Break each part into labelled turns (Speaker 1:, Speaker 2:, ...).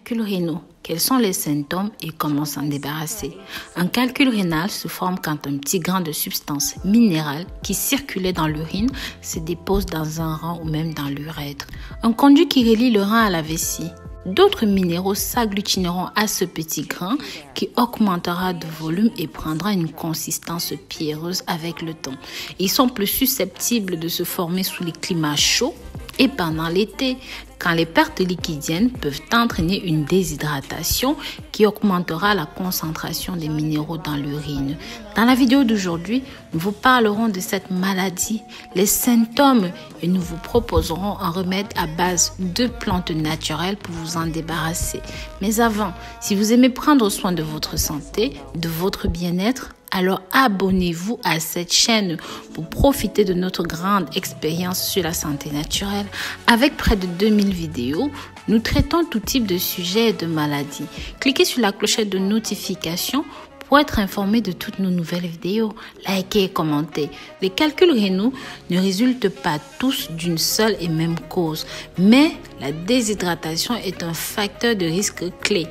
Speaker 1: calculs rénaux. Quels sont les symptômes et comment s'en débarrasser? Un calcul rénal se forme quand un petit grain de substance minérale qui circulait dans l'urine se dépose dans un rein ou même dans l'urètre. Un conduit qui relie le rein à la vessie. D'autres minéraux s'agglutineront à ce petit grain qui augmentera de volume et prendra une consistance pierreuse avec le temps. Ils sont plus susceptibles de se former sous les climats chauds et pendant l'été, quand les pertes liquidiennes peuvent entraîner une déshydratation qui augmentera la concentration des minéraux dans l'urine. Dans la vidéo d'aujourd'hui, nous vous parlerons de cette maladie, les symptômes et nous vous proposerons un remède à base de plantes naturelles pour vous en débarrasser. Mais avant, si vous aimez prendre soin de votre santé, de votre bien-être, alors abonnez-vous à cette chaîne pour profiter de notre grande expérience sur la santé naturelle. Avec près de 2000 vidéos, nous traitons tout type de sujets et de maladies. Cliquez sur la clochette de notification pour être informé de toutes nos nouvelles vidéos. Likez et commentez. Les calculs rénaux ne résultent pas tous d'une seule et même cause, mais la déshydratation est un facteur de risque clé.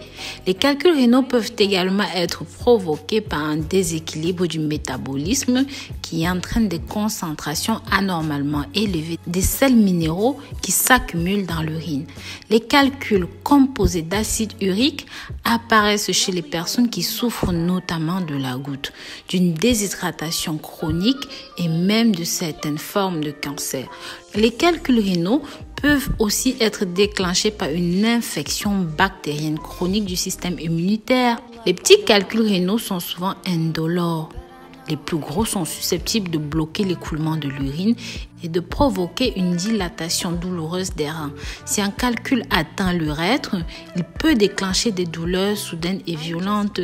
Speaker 1: Les calculs rénaux peuvent également être provoqués par un déséquilibre du métabolisme qui entraîne des concentrations anormalement élevées des sels minéraux qui s'accumulent dans l'urine. Les calculs composés d'acide urique apparaissent chez les personnes qui souffrent notamment de la goutte, d'une déshydratation chronique et même de certaines formes de cancer. Les calculs rénaux peuvent aussi être déclenchés par une infection bactérienne chronique du système immunitaire. Les petits calculs rénaux sont souvent indolores. Les plus gros sont susceptibles de bloquer l'écoulement de l'urine et de provoquer une dilatation douloureuse des reins. Si un calcul atteint l'urètre, il peut déclencher des douleurs soudaines et violentes,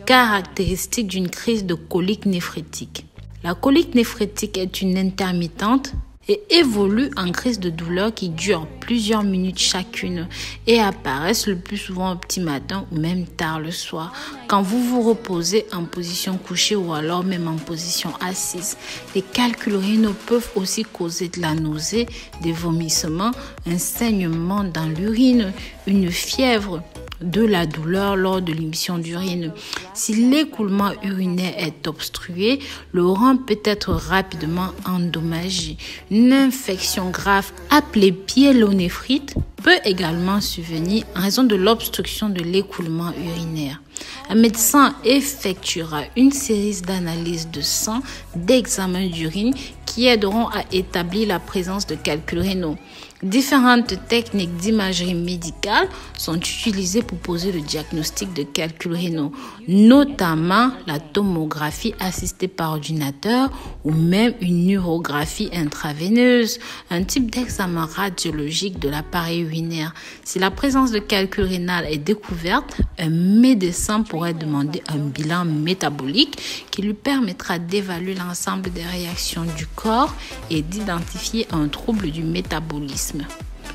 Speaker 1: caractéristiques d'une crise de colique néphrétique. La colique néphrétique est une intermittente et évolue en crise de douleur qui dure plusieurs minutes chacune et apparaissent le plus souvent au petit matin ou même tard le soir, quand vous vous reposez en position couchée ou alors même en position assise. Les calculs rénaux peuvent aussi causer de la nausée, des vomissements, un saignement dans l'urine, une fièvre, de la douleur lors de l'émission d'urine. Si l'écoulement urinaire est obstrué, le rein peut être rapidement endommagé. Une infection grave appelée pyélonéphrite peut également survenir en raison de l'obstruction de l'écoulement urinaire. Un médecin effectuera une série d'analyses de sang, d'examens d'urine qui aideront à établir la présence de calculs rénaux. Différentes techniques d'imagerie médicale sont utilisées pour poser le diagnostic de calculs rénaux, notamment la tomographie assistée par ordinateur ou même une urographie intraveineuse, un type d'examen radiologique de l'appareil urinaire. Si la présence de calcul rénal est découverte, un médecin pourrait demander un bilan métabolique qui lui permettra d'évaluer l'ensemble des réactions du corps et d'identifier un trouble du métabolisme.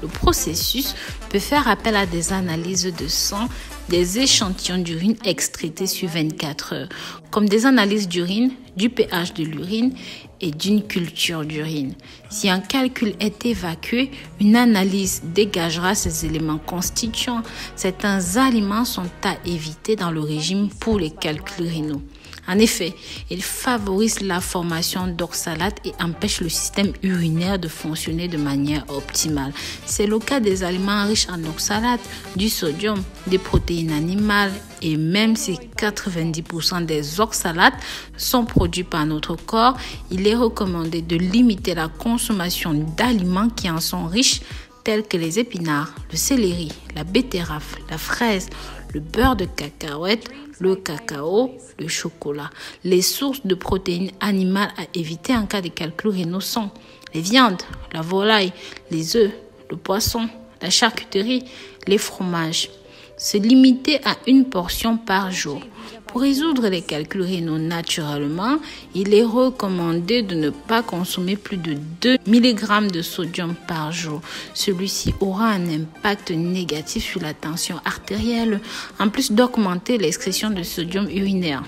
Speaker 1: Le processus peut faire appel à des analyses de sang, des échantillons d'urine extraités sur 24 heures, comme des analyses d'urine, du pH de l'urine et d'une culture d'urine. Si un calcul est évacué, une analyse dégagera ces éléments constituants. Certains aliments sont à éviter dans le régime pour les calculs rénaux. En effet, ils favorisent la formation d'oxalates et empêchent le système urinaire de fonctionner de manière optimale. C'est le cas des aliments riches en oxalates, du sodium, des protéines animales et même si 90% des oxalates sont produits par notre corps, il est recommandé de limiter la consommation d'aliments qui en sont riches tels que les épinards, le céleri, la betterave, la fraise, le beurre de cacahuète, le cacao, le chocolat. Les sources de protéines animales à éviter en cas de calculs rénaux sont les viandes, la volaille, les œufs, le poisson, la charcuterie, les fromages. Se limiter à une portion par jour. Pour résoudre les calculs rénaux naturellement, il est recommandé de ne pas consommer plus de 2 mg de sodium par jour. Celui-ci aura un impact négatif sur la tension artérielle, en plus d'augmenter l'excrétion de sodium urinaire.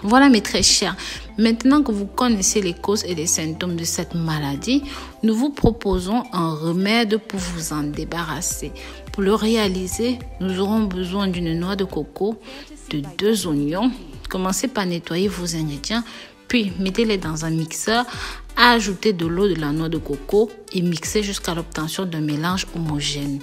Speaker 1: Voilà mes très chers, maintenant que vous connaissez les causes et les symptômes de cette maladie, nous vous proposons un remède pour vous en débarrasser. Pour le réaliser, nous aurons besoin d'une noix de coco, de 2 oignons. Commencez par nettoyer vos ingrédients, puis mettez-les dans un mixeur, ajoutez de l'eau de la noix de coco et mixez jusqu'à l'obtention d'un mélange homogène.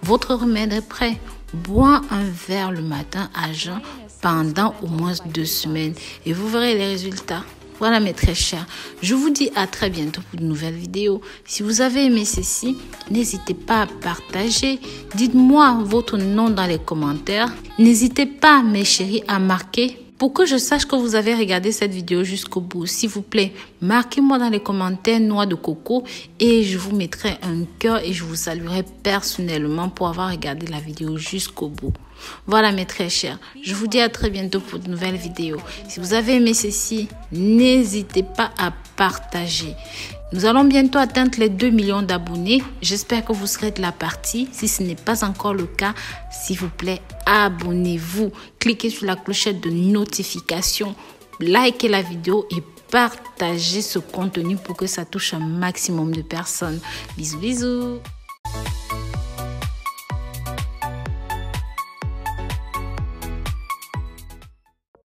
Speaker 1: Votre remède est prêt. Bois un verre le matin à jeun pendant au moins 2 semaines et vous verrez les résultats. Voilà mes très chers, je vous dis à très bientôt pour de nouvelles vidéos. Si vous avez aimé ceci, n'hésitez pas à partager. Dites-moi votre nom dans les commentaires. N'hésitez pas mes chéris à marquer pour que je sache que vous avez regardé cette vidéo jusqu'au bout. S'il vous plaît, marquez-moi dans les commentaires noix de coco et je vous mettrai un cœur et je vous saluerai personnellement pour avoir regardé la vidéo jusqu'au bout. Voilà mes très chers, je vous dis à très bientôt pour de nouvelles vidéos. Si vous avez aimé ceci, n'hésitez pas à partager. Nous allons bientôt atteindre les 2 millions d'abonnés. J'espère que vous serez de la partie. Si ce n'est pas encore le cas, s'il vous plaît, abonnez-vous. Cliquez sur la clochette de notification, likez la vidéo et partagez ce contenu pour que ça touche un maximum de personnes. Bisous, bisous.